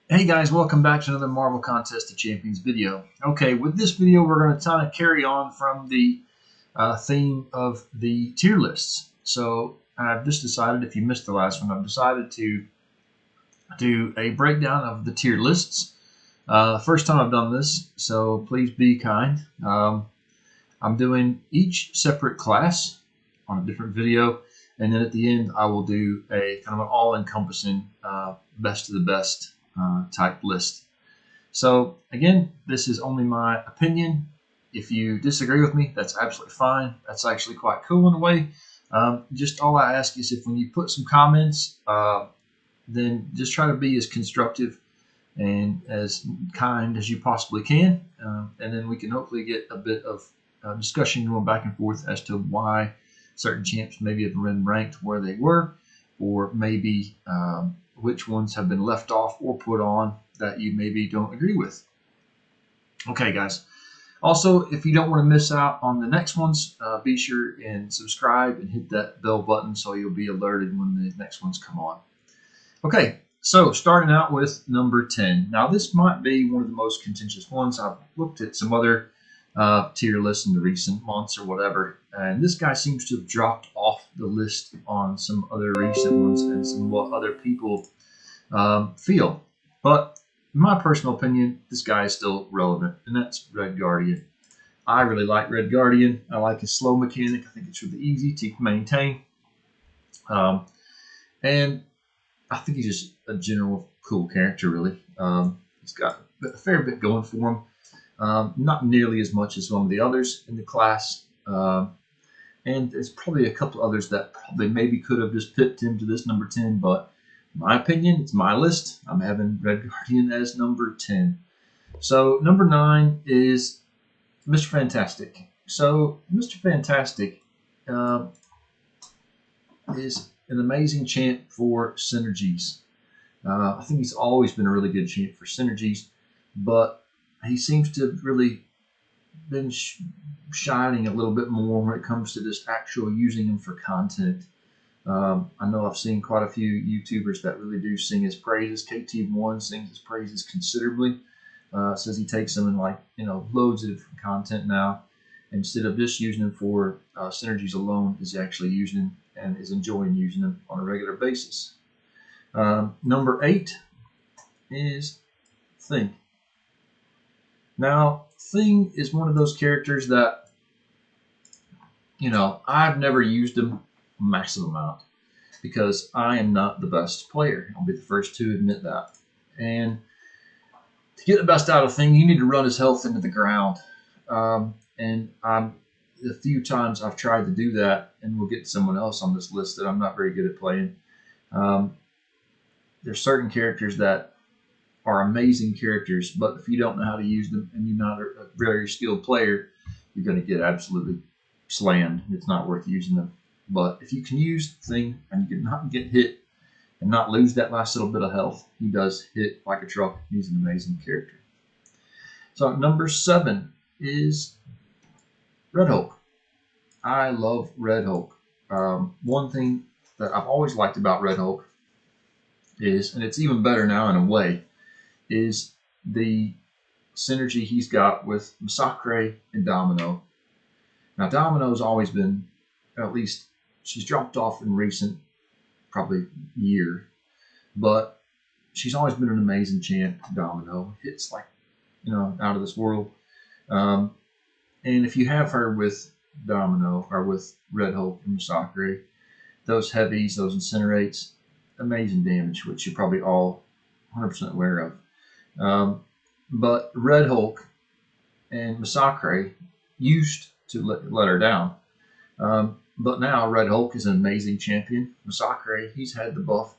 Hey guys, welcome back to another Marvel Contest of Champions video. Okay, with this video, we're going to kind of carry on from the theme of the tier lists. So I've just decided, if you missed the last one, I've decided to do a breakdown of the tier lists. First time I've done this, so please be kind. I'm doing each separate class on a different video, and then at the end, I will do a kind of an all-encompassing best of the best type list. So again, this is only my opinion. If you disagree with me, that's absolutely fine. That's actually quite cool in a way. Just all I ask is, if when you put some comments, then just try to be as constructive and as kind as you possibly can, and then we can hopefully get a bit of discussion going back and forth as to why certain champs maybe have been ranked where they were, or maybe which ones have been left off or put on that you maybe don't agree with. Okay, guys. Also, if you don't want to miss out on the next ones, be sure and subscribe and hit that bell button so you'll be alerted when the next ones come on. Okay, so starting out with number 10. Now, this might be one of the most contentious ones. I've looked at some other tier lists in the recent months or whatever, and this guy seems to have dropped off the list on some other recent ones and some what other people feel. But in my personal opinion, this guy is still relevant, and that's Red Guardian. I really like Red Guardian. I like his slow mechanic. I think it's really easy to maintain. And I think he's just a general cool character, really. He's got a fair bit going for him. Not nearly as much as one of the others in the class. And there's probably a couple others that probably maybe could have just pipped him to this number 10, but in my opinion, it's my list. I'm having Red Guardian as number 10. So number 9 is Mr. Fantastic. So Mr. Fantastic is an amazing champ for synergies. I think he's always been a really good champ for synergies, but he seems to have really been shining a little bit more when it comes to just actual using him for content. I know I've seen quite a few YouTubers that really do sing his praises. KT1 sings his praises considerably. Says he takes them in loads of different content now. Instead of just using them for synergies alone, is actually using them and is enjoying using them on a regular basis. Number 8 is Thing. Now, Thing is one of those characters that, I've never used him a massive amount because I am not the best player. I'll be the first to admit that. And to get the best out of Thing, you need to run his health into the ground. And the few times I've tried to do that, and we'll get to someone else on this list that I'm not very good at playing. There's certain characters that are amazing characters, but if you don't know how to use them and you're not a very skilled player, you're going to get absolutely slammed. It's not worth using them. But if you can use Thing and you can not get hit and not lose that last little bit of health, he does hit like a truck. He's an amazing character. So number 7 is Red Hulk. I love Red Hulk. One thing that I've always liked about Red Hulk is, and it's even better now in a way, is the synergy he's got with Masacre and Domino. Now, Domino's always been, at least she's dropped off in recent, probably year, but she's always been an amazing champ. Domino hits out of this world. And if you have her with Domino or with Red Hulk and Masacre, those heavies, those incinerates, amazing damage, which you're probably all 100% aware of. But Red Hulk and Masacre used to let her down. But now Red Hulk is an amazing champion. Masacre, he's had the buff.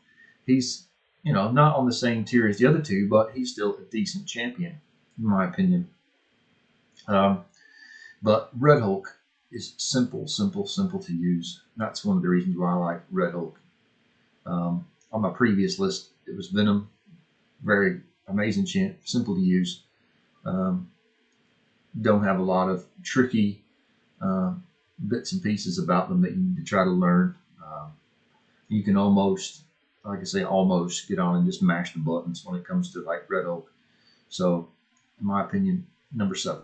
He's, not on the same tier as the other two, but he's still a decent champion, in my opinion. But Red Hulk is simple to use. That's one of the reasons why I like Red Hulk. On my previous list, it was Venom. Very amazing champ, simple to use. Don't have a lot of tricky bits and pieces about them that you need to try to learn. You can almost like I say, almost get on and just mash the buttons when it comes to like Red Hulk. So, in my opinion, number 7.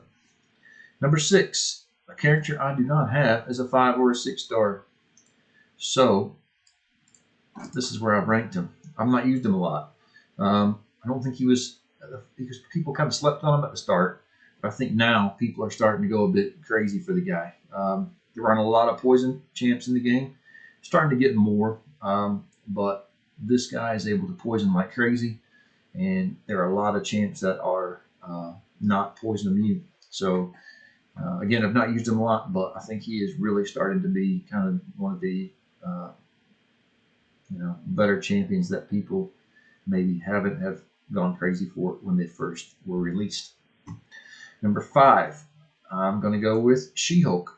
Number 6, a character I do not have is a 5 or a 6 star. So, this is where I've ranked him. I've not used him a lot. I don't think he was, because people kind of slept on him at the start. But I think now people are starting to go a bit crazy for the guy. There aren't a lot of poison champs in the game. Starting to get more, but this guy is able to poison like crazy. And there are a lot of champs that are not poison immune. So, again, I've not used him a lot, but I think he is really starting to be kind of one of the better champions that people maybe have gone crazy for when they first were released. Number 5, I'm going to go with SheHulk.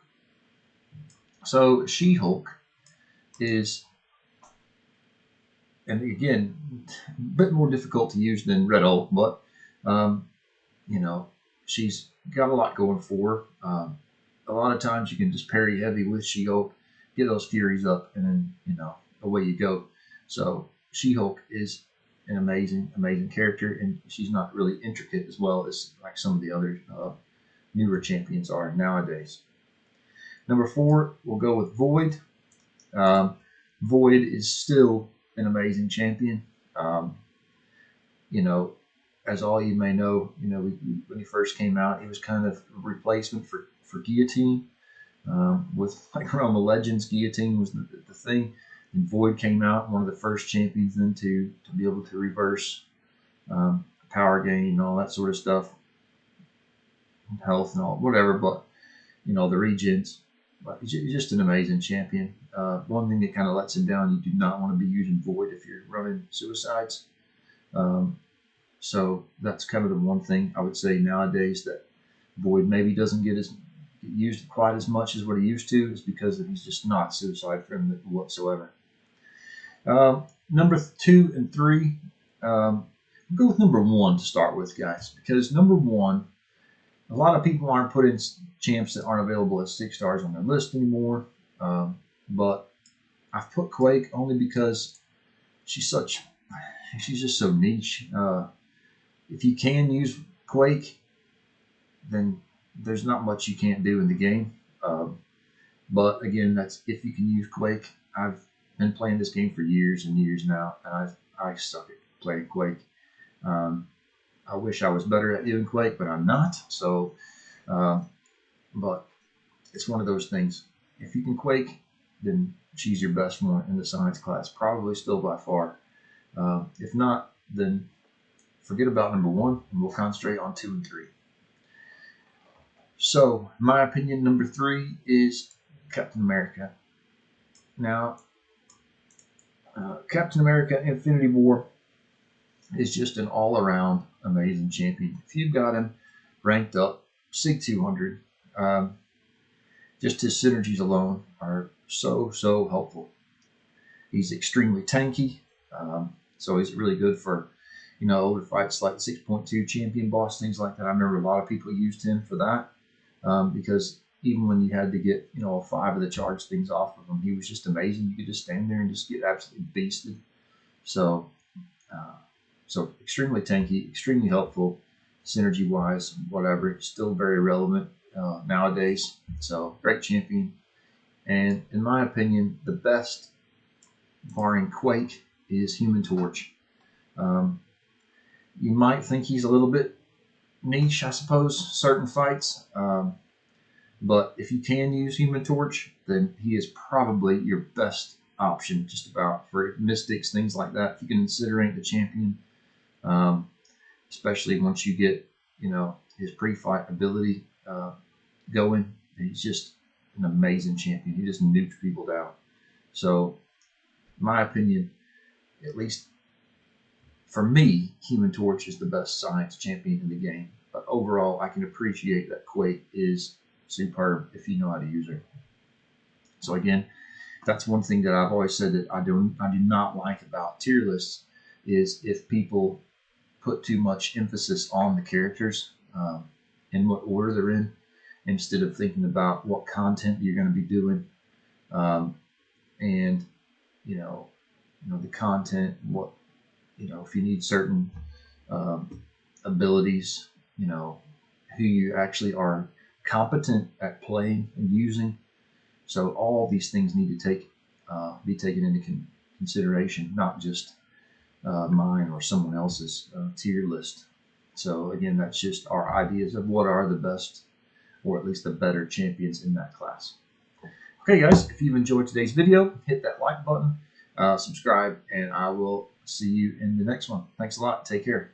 So SheHulk is, and again, a bit more difficult to use than Red Hulk, but she's got a lot going for her. A lot of times you can just parry heavy with SheHulk, get those Furies up, and then away you go. So SheHulk is an amazing character, and she's not really intricate as well as like some of the other newer champions are nowadays. Number 4, we'll go with Void. Void is still an amazing champion. As all you may know, when he first came out, he was kind of a replacement for Guillotine. With like Realm of Legends, Guillotine was the thing. And Void came out, one of the first champions then to be able to reverse power gain and all that sort of stuff, and health and all whatever. But the regens. But he's just an amazing champion. One thing that kind of lets him down, you do not want to be using Void if you're running suicides. So that's kind of the one thing I would say nowadays that Void maybe doesn't get used quite as much as what he used to, is because he's just not suicide friendly whatsoever. Number 2 and 3, we'll go with number 1 to start with, guys, because number 1, a lot of people aren't putting champs that aren't available as 6 stars on their list anymore. But I've put Quake only because she's just so niche. If you can use Quake, then there's not much you can't do in the game. But again, that's if you can use Quake. I've been playing this game for years and years now, and I suck at playing Quake. I wish I was better at doing Quake, but I'm not. So, but it's one of those things. If you can Quake, then she's your best one in the science class, probably still by far. If not, then forget about number 1, and we'll concentrate on 2 and 3. So, in my opinion, number 3 is Captain America. Now, Captain America Infinity War is just an all-around amazing champion. If you've got him ranked up, SIG 200, just his synergies alone are so helpful. He's extremely tanky, so he's really good for older fights like 6.2 champion boss, things like that. I remember a lot of people used him for that, because even when you had to get 5 of the charge things off of him, he was just amazing. You could just stand there and just get absolutely beasted. So extremely tanky, extremely helpful, synergy wise, whatever. Still very relevant nowadays. So great champion, and in my opinion, the best, barring Quake, is Human Torch. You might think he's a little bit niche, I suppose, certain fights. But if you can use Human Torch, then he is probably your best option just about for mystics, things like that. If you can incinerate the champion, especially once you get, his pre-fight ability going, he's just an amazing champion. He just nukes people down. So, in my opinion, at least for me, Human Torch is the best science champion in the game. But overall, I can appreciate that Quake is superb if you know how to use her. So again, that's one thing that I've always said that I do not like about tier lists, is if people put too much emphasis on the characters in what order they're in, instead of thinking about what content you're going to be doing, and the content, what, if you need certain abilities, who you actually are competent at playing and using. So all these things need to be taken into consideration, not just mine or someone else's tier list. So again, that's just our ideas of what are the best, or at least the better champions in that class. Okay, guys, if you've enjoyed today's video, hit that like button, subscribe, and I will see you in the next one. Thanks a lot. Take care.